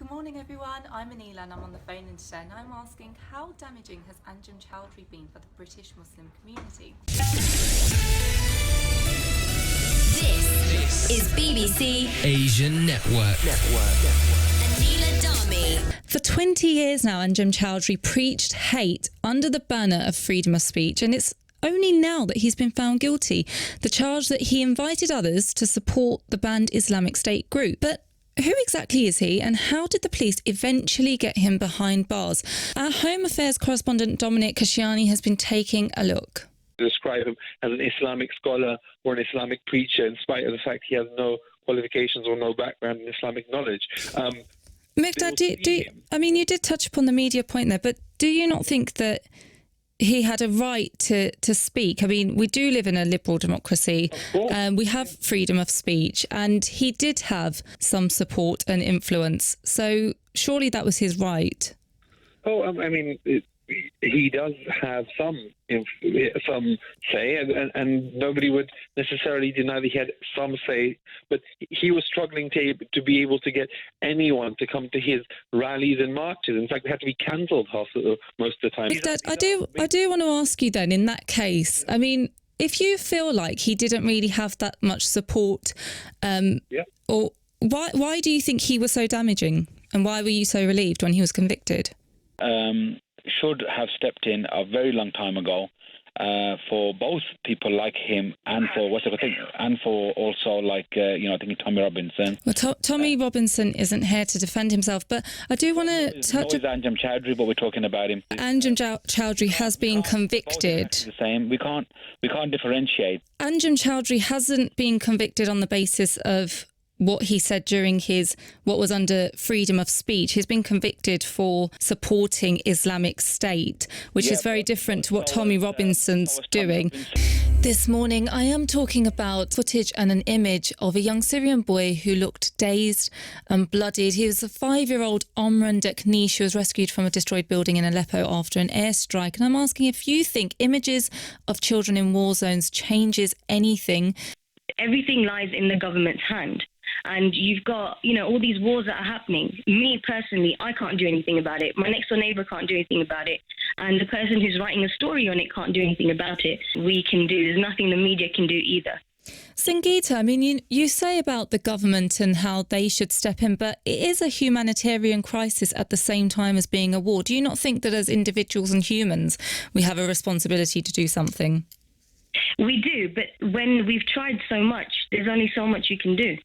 Good morning, everyone. I'm Anila and I'm on the phone in today, and I'm asking, how damaging has Anjem Choudary been for the British Muslim community? This is BBC Asian Network. Anila Dami. For 20 years now, Anjem Choudary preached hate under the banner of freedom of speech, and it's only now that he's been found guilty. The charge that he invited others to support the banned Islamic State group. But who exactly is he, and how did the police eventually get him behind bars? Our Home Affairs correspondent Dominic Kashiani has been taking a look. Describe him as an Islamic scholar or an Islamic preacher, in spite of the fact he has no qualifications or no background in Islamic knowledge. Miqdad, you did touch upon the media point there, but do you not think that he had a right to speak? I mean, we do live in a liberal democracy. We have freedom of speech, and he did have some support and influence. So surely that was his right. He does have some say, and nobody would necessarily deny that he had some say, but he was struggling to be able to get anyone to come to his rallies and marches. In fact, they had to be cancelled most of the time. Dad, I do want to ask you then, in that case, I mean, if you feel like he didn't really have that much support, or why do you think he was so damaging, and why were you so relieved when he was convicted? Should have stepped in a very long time ago for both people like him and for also I think Tommy Robinson. Well, Tommy Robinson isn't here to defend himself, but I do want to touch on Anjem Choudary, but we're talking about him. Anjem Choudary has been convicted. The same. We can't differentiate. Anjem Choudary hasn't been convicted on the basis of what he said during what was under freedom of speech. He's been convicted for supporting Islamic State, which is very different to what Tommy Robinson's doing. This morning, I am talking about footage and an image of a young Syrian boy who looked dazed and bloodied. He was a 5-year-old Omran Deknish who was rescued from a destroyed building in Aleppo after an airstrike. And I'm asking if you think images of children in war zones changes anything. Everything lies in the government's hand. And you've got, all these wars that are happening. Me, personally, I can't do anything about it. My next-door neighbour can't do anything about it. And the person who's writing a story on it can't do anything about it. There's nothing the media can do either. Sangeeta, I mean, you say about the government and how they should step in, but it is a humanitarian crisis at the same time as being a war. Do you not think that as individuals and humans, we have a responsibility to do something? We do, but when we've tried so much, there's only so much you can do.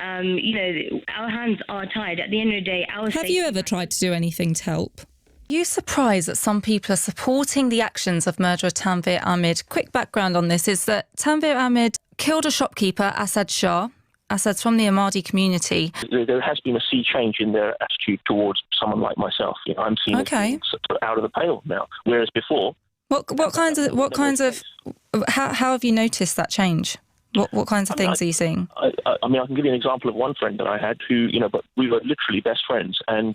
Our hands are tied. At the end of the day, Have you ever tried to do anything to help? Are you surprised that some people are supporting the actions of murderer Tanveer Ahmed? Quick background on this is that Tanveer Ahmed killed a shopkeeper, Asad Shah. Asad's from the Ahmadi community. There has been a sea change in their attitude towards someone like myself. I'm seen as being sort of out of the pale now, whereas before. How have you noticed that change? What kinds of things are you seeing? I can give you an example of one friend that I had who, but we were literally best friends. And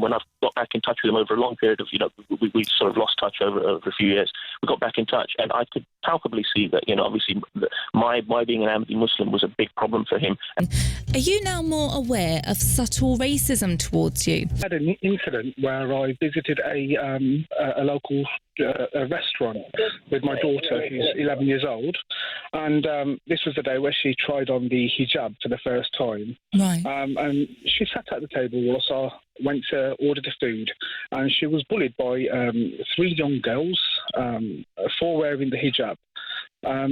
when I got back in touch with him over a long period of, we sort of lost touch over a few years. We got back in touch, and I could palpably see that, obviously my being an Ahmadi Muslim was a big problem for him. Are you now more aware of subtle racism towards you? I had an incident where I visited a local restaurant with my daughter, who's 11 years old, and this was the day where she tried on the hijab for the first time. Right. And she sat at the table whilst I went to order the food, and she was bullied by 3 young girls for wearing the hijab.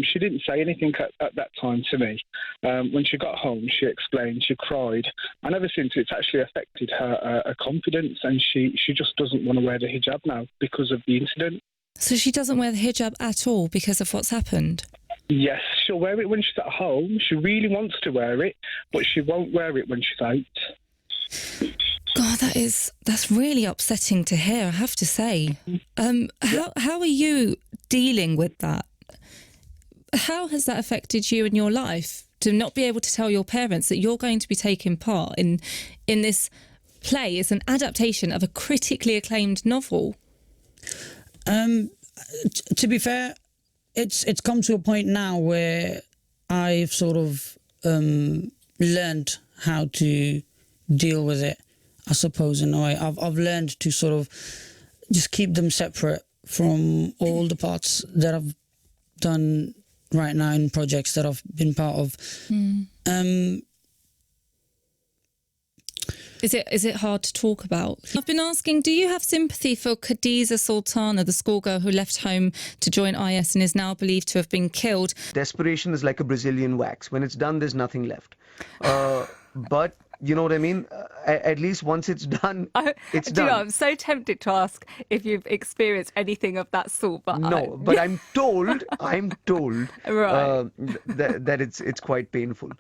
She didn't say anything at that time to me. When she got home, she explained, she cried, and ever since it's actually affected her confidence, and she just doesn't want to wear the hijab now because of the incident. So she doesn't wear the hijab at all because of what's happened? Yes, she'll wear it when she's at home. She really wants to wear it, but she won't wear it when she's out. God, that's really upsetting to hear, I have to say. How are you dealing with that? How has that affected you in your life, to not be able to tell your parents that you're going to be taking part in this play? It's an adaptation of a critically acclaimed novel. To be fair, it's come to a point now where I've sort of learned how to deal with it. I suppose, in a way. I've learned to sort of just keep them separate from all the parts that I've done right now in projects that I've been part of. Is it hard to talk about? I've been asking, do you have sympathy for Khadija Sultana, the schoolgirl who left home to join IS and is now believed to have been killed? Desperation is like a Brazilian wax. When it's done, there's nothing left. But you know what I mean? At least once it's done, it's done. I'm so tempted to ask if you've experienced anything of that sort, but no. But I'm told right. that it's quite painful.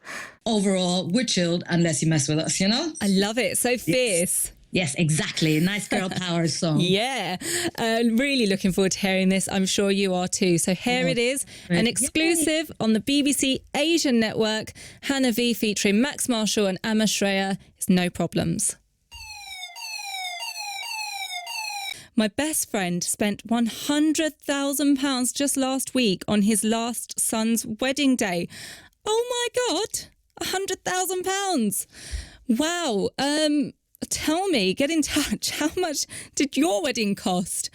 Overall, we're chilled unless you mess with us, you know? I love it. So fierce. Yes, exactly. Nice girl power song. Yeah. Really looking forward to hearing this. I'm sure you are too. So here it is, an exclusive on the BBC Asian network. Hannah V featuring Max Marshall and Amma Shreya. It's No Problems. My best friend spent £100,000 just last week on his last son's wedding day. Oh my God, £100,000. Wow. Tell me, get in touch. How much did your wedding cost?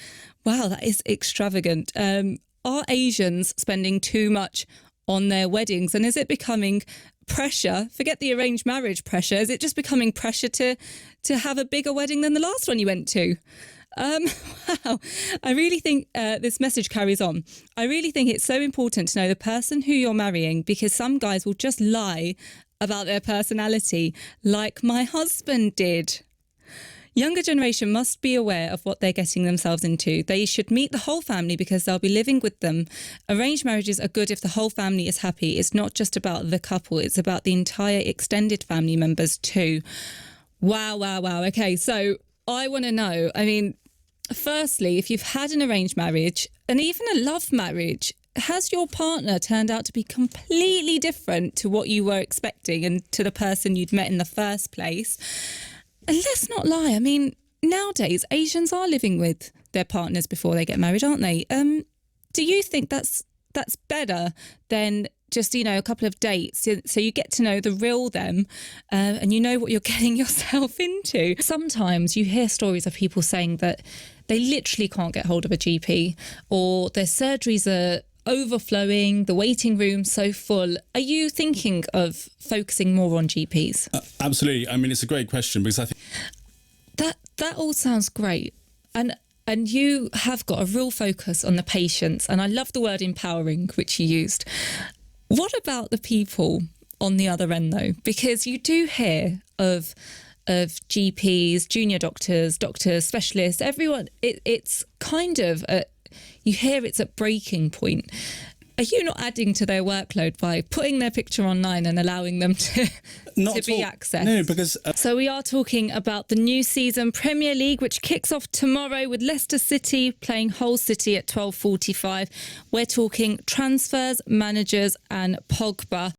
Wow, that is extravagant. Are Asians spending too much on their weddings? And is it becoming pressure? Forget the arranged marriage pressure. Is it just becoming pressure to have a bigger wedding than the last one you went to? Wow. I really think this message carries on. I really think it's so important to know the person who you're marrying, because some guys will just lie about their personality, like my husband did. Younger generation must be aware of what they're getting themselves into. They should meet the whole family because they'll be living with them. Arranged marriages are good if the whole family is happy. It's not just about the couple, it's about the entire extended family members too. Wow. Okay, so I want to know, I mean, firstly, if you've had an arranged marriage and even a love marriage, has your partner turned out to be completely different to what you were expecting and to the person you'd met in the first place? And let's not lie, I mean, nowadays Asians are living with their partners before they get married, aren't they? Do you think that's better than just, a couple of dates, so you get to know the real them and you know what you're getting yourself into? Sometimes you hear stories of people saying that they literally can't get hold of a GP, or their surgeries are overflowing, the waiting room so full. Are you thinking of focusing more on GPs? Absolutely. I mean, it's a great question, because I think that all sounds great, and you have got a real focus on the patients, and I love the word empowering, which you used. What about the people on the other end, though? Because you do hear of GPs, junior doctors, specialists, everyone. It's kind of you hear it's at breaking point. Are you not adding to their workload by putting their picture online and allowing them to be accessed? No, because... So we are talking about the new season Premier League, which kicks off tomorrow with Leicester City playing Hull City at 12:45. We're talking transfers, managers and Pogba.